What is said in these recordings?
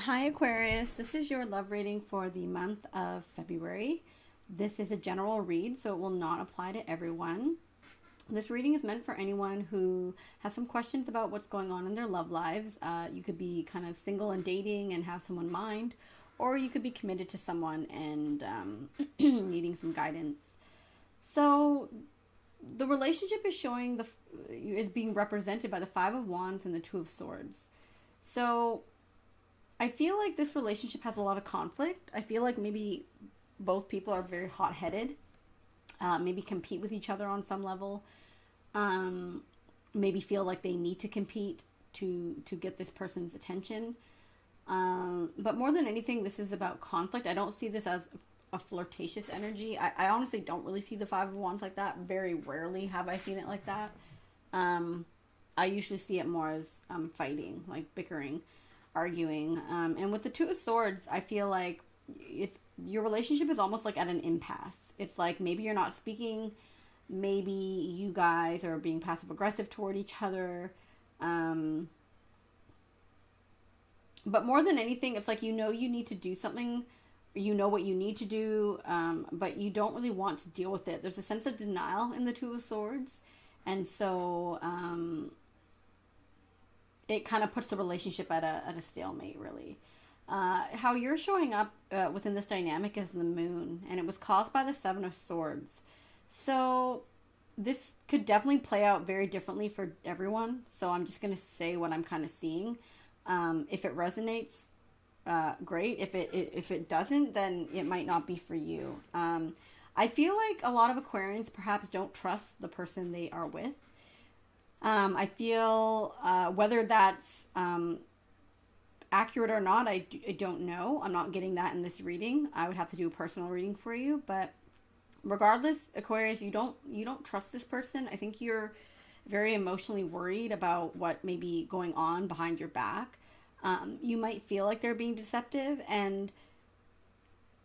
Hi Aquarius, this is your love reading for the month of February. This is a general read, so it will not apply to everyone. This reading is meant for anyone who has some questions about what's going on in their love lives. You could be kind of single and dating and have someone in mind, or you could be committed to someone and needing some guidance. So the relationship is is being represented by the Five of Wands and the Two of Swords. So I feel like this relationship has a lot of conflict. I feel like maybe both people are very hot-headed, maybe compete with each other on some level, maybe feel like they need to compete to get this person's attention. But more than anything, this is about conflict. I don't see this as a flirtatious energy. I honestly don't really see the Five of Wands like that. Very rarely have I seen it like that. I usually see it more as fighting, like bickering, arguing. And with the Two of Swords, I feel like your relationship is almost like at an impasse. It's like maybe you're not speaking, maybe you guys are being passive aggressive toward each other. But more than anything, it's like you need to do something, you know what you need to do, but you don't really want to deal with it. There's a sense of denial in the Two of Swords, and so it kind of puts the relationship at a stalemate, really. How you're showing up within this dynamic is the moon, and it was caused by the Seven of Swords. So this could definitely play out very differently for everyone. So I'm just going to say what I'm kind of seeing. If it resonates, great. If it doesn't, then it might not be for you. I feel like a lot of Aquarians perhaps don't trust the person they are with. I feel whether that's accurate or not, I don't know. I'm not getting that in this reading. I would have to do a personal reading for you. But regardless, Aquarius, you don't trust this person. I think you're very emotionally worried about what may be going on behind your back. You might feel like they're being deceptive. And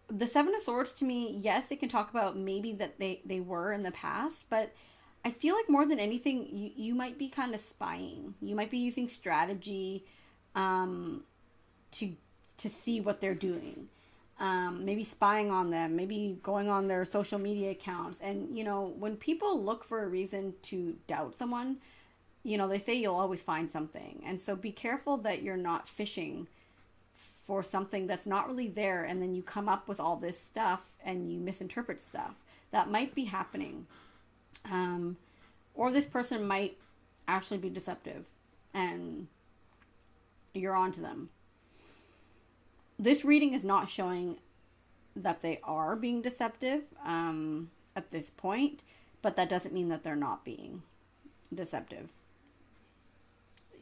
the Seven of Swords, to me, yes, it can talk about maybe that they were in the past, but I feel like more than anything, you might be kind of spying. You might be using strategy to see what they're doing. Maybe spying on them, maybe going on their social media accounts. And, when people look for a reason to doubt someone, they say you'll always find something. And so be careful that you're not fishing for something that's not really there, and then you come up with all this stuff and you misinterpret stuff. That might be happening. Or this person might actually be deceptive and you're on to them. This reading is not showing that they are being deceptive at this point, but that doesn't mean that they're not being deceptive.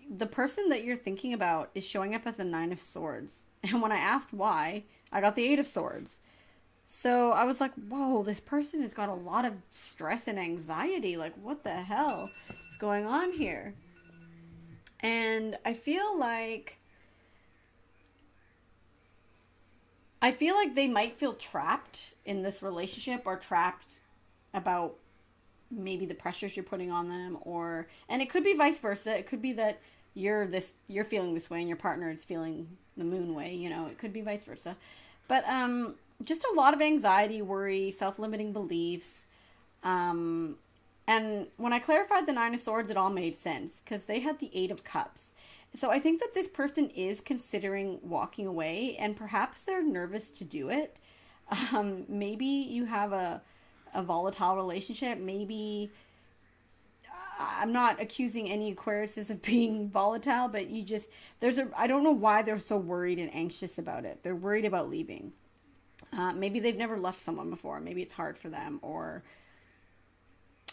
The person that you're thinking about is showing up as the Nine of Swords. And when I asked why, I got the Eight of Swords. So I was like, whoa, this person has got a lot of stress and anxiety. Like, what the hell is going on here? And I feel like they might feel trapped in this relationship, or trapped about maybe the pressures you're putting on them, and it could be vice versa. It could be that you're feeling this way and your partner is feeling the moon way, it could be vice versa. But just a lot of anxiety, worry, self-limiting beliefs. And when I clarified the Nine of Swords, it all made sense because they had the Eight of Cups. So I think that this person is considering walking away, and perhaps they're nervous to do it. Maybe you have a volatile relationship. Maybe, I'm not accusing any Aquariuses of being volatile, but I don't know why they're so worried and anxious about it. They're worried about leaving. Maybe they've never left someone before. Maybe it's hard for them, or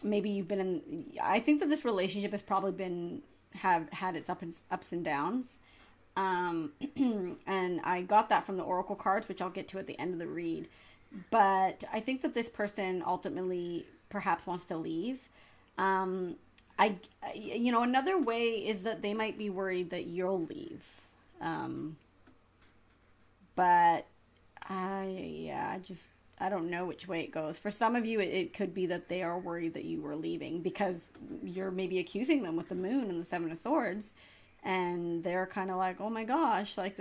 maybe you've been I think that this relationship has probably had its ups and downs. And I got that from the Oracle cards, which I'll get to at the end of the read. But I think that this person ultimately perhaps wants to leave. Another way is that they might be worried that you'll leave. But I don't know which way it goes. For some of you, it could be that they are worried that you were leaving because you're maybe accusing them with the moon and the Seven of Swords, and they're kind of like, oh my gosh, like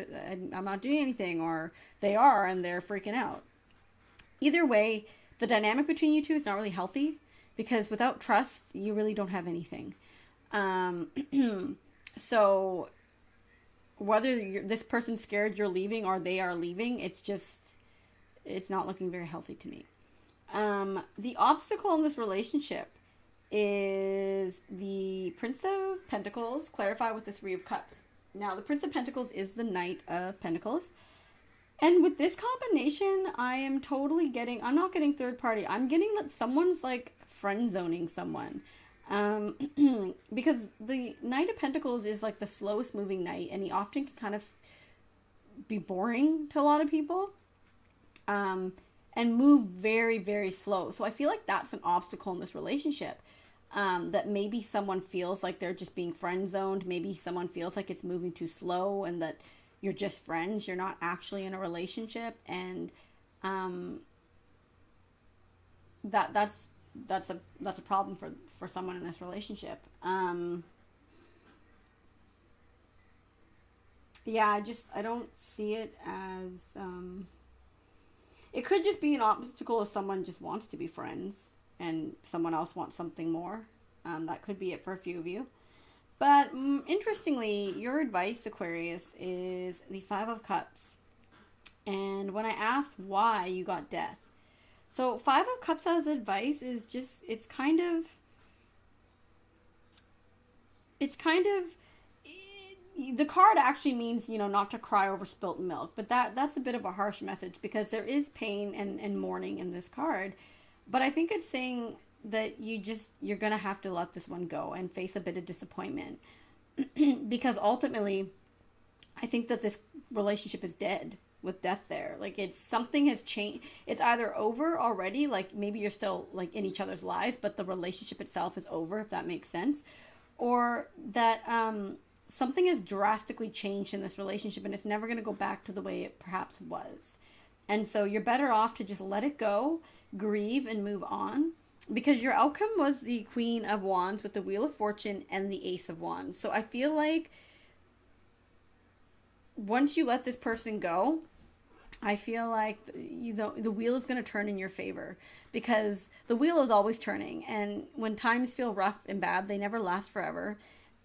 I'm not doing anything, or they are and they're freaking out. Either way, the dynamic between you two is not really healthy, because without trust, you really don't have anything. Um, so whether this person's scared you're leaving or they are leaving, it's not looking very healthy to me. The obstacle in this relationship is the Prince of Pentacles, clarified with the Three of Cups. Now, the Prince of Pentacles is the Knight of Pentacles. And with this combination, I am totally getting, I'm not getting third party. I'm getting that someone's like friend zoning someone. Because the Knight of Pentacles is like the slowest moving knight, and he often can kind of be boring to a lot of people. And move very, very slow. So I feel like that's an obstacle in this relationship. That maybe someone feels like they're just being friend zoned. Maybe someone feels like it's moving too slow and that you're just friends. You're not actually in a relationship. And that's a problem for someone in this relationship. Yeah, I don't see it as... it could just be an obstacle if someone just wants to be friends and someone else wants something more. That could be it for a few of you. But interestingly, your advice, Aquarius, is the Five of Cups. And when I asked why, you got Death. So Five of Cups as advice is just, it's kind of, the card actually means, not to cry over spilt milk. But that's a bit of a harsh message, because there is pain and mourning in this card. But I think it's saying that you're going to have to let this one go and face a bit of disappointment. Because ultimately, I think that this relationship is dead with Death there. Like, something has changed. It's either over already, like maybe you're still like in each other's lives, but the relationship itself is over, if that makes sense. Or that something has drastically changed in this relationship and it's never going to go back to the way it perhaps was. And so you're better off to just let it go, grieve, and move on. Because your outcome was the Queen of Wands with the Wheel of Fortune and the Ace of Wands. So I feel like once you let this person go, I feel like the wheel is going to turn in your favor. Because the wheel is always turning. And when times feel rough and bad, they never last forever.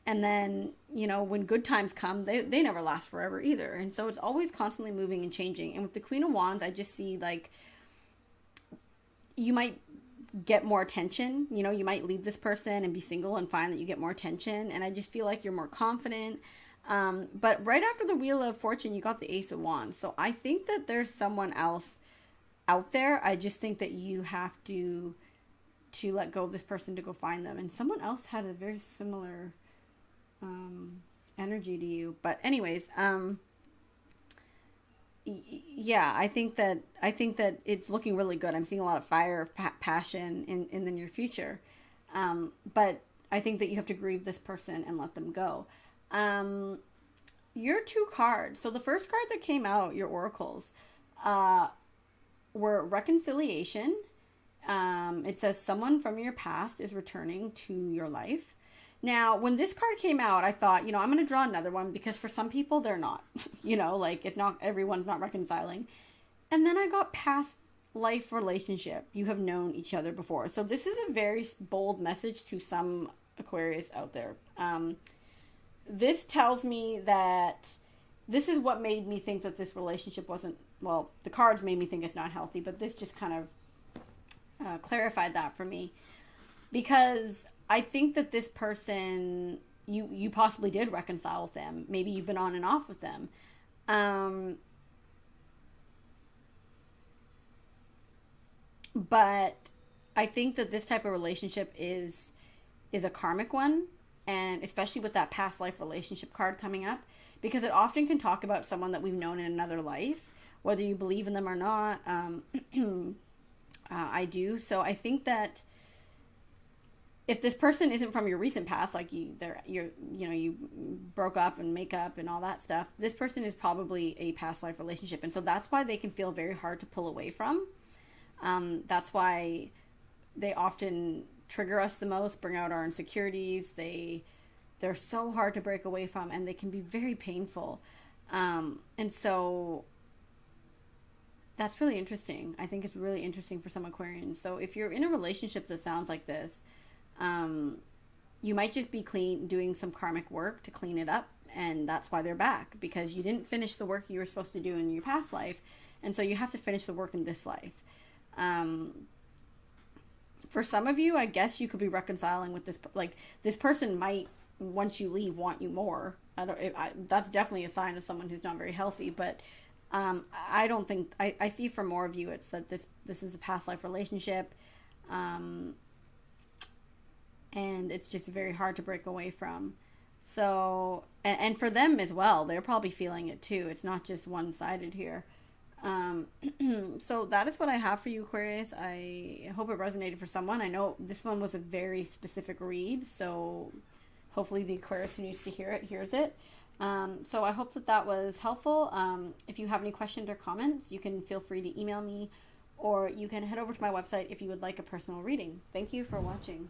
And then, when good times come, they never last forever either. And so it's always constantly moving and changing. And with the Queen of Wands, I just see like you might get more attention. You might leave this person and be single and find that you get more attention. And I just feel like you're more confident. But right after the Wheel of Fortune, you got the Ace of Wands. So I think that there's someone else out there. I just think that you have to let go of this person to go find them. And someone else had a very similar energy to you. But anyways, yeah, I think that it's looking really good. I'm seeing a lot of fire, passion in the near future. But I think that you have to grieve this person and let them go. Your two cards. So the first card that came out, your oracles, were reconciliation. It says someone from your past is returning to your life. Now, when this card came out, I thought, I'm going to draw another one, because for some people, they're not, like everyone's not reconciling. And then I got past life relationship. You have known each other before. So this is a very bold message to some Aquarius out there. This tells me that this is what made me think that this relationship wasn't, well, the cards made me think it's not healthy, but this just kind of clarified that for me. Because I think that this person, you possibly did reconcile with them. Maybe you've been on and off with them. But I think that this type of relationship is a karmic one. And especially with that past life relationship card coming up. Because it often can talk about someone that we've known in another life. Whether you believe in them or not. I do. So I think that if this person isn't from your recent past, like you broke up and make up and all that stuff, this person is probably a past life relationship. And so that's why they can feel very hard to pull away from. That's why they often trigger us the most, bring out our insecurities. They they're so hard to break away from, and they can be very painful. And so that's really interesting. I think it's really interesting for some Aquarians. So if you're in a relationship that sounds like this, you might just be doing some karmic work to clean it up, and that's why they're back, because you didn't finish the work you were supposed to do in your past life, and so you have to finish the work in this life. For some of you, I guess you could be reconciling with this, like, this person might, once you leave, want you more. That's definitely a sign of someone who's not very healthy, but I don't think, I see for more of you, it's that this is a past life relationship, and it's just very hard to break away from. So, and for them as well, they're probably feeling it too. It's not just one-sided here. So that is what I have for you, Aquarius. I hope it resonated for someone. I know this one was a very specific read, so hopefully the Aquarius who needs to hear it hears it. So I hope that was helpful. If you have any questions or comments, you can feel free to email me, or you can head over to my website if you would like a personal reading. Thank you for watching.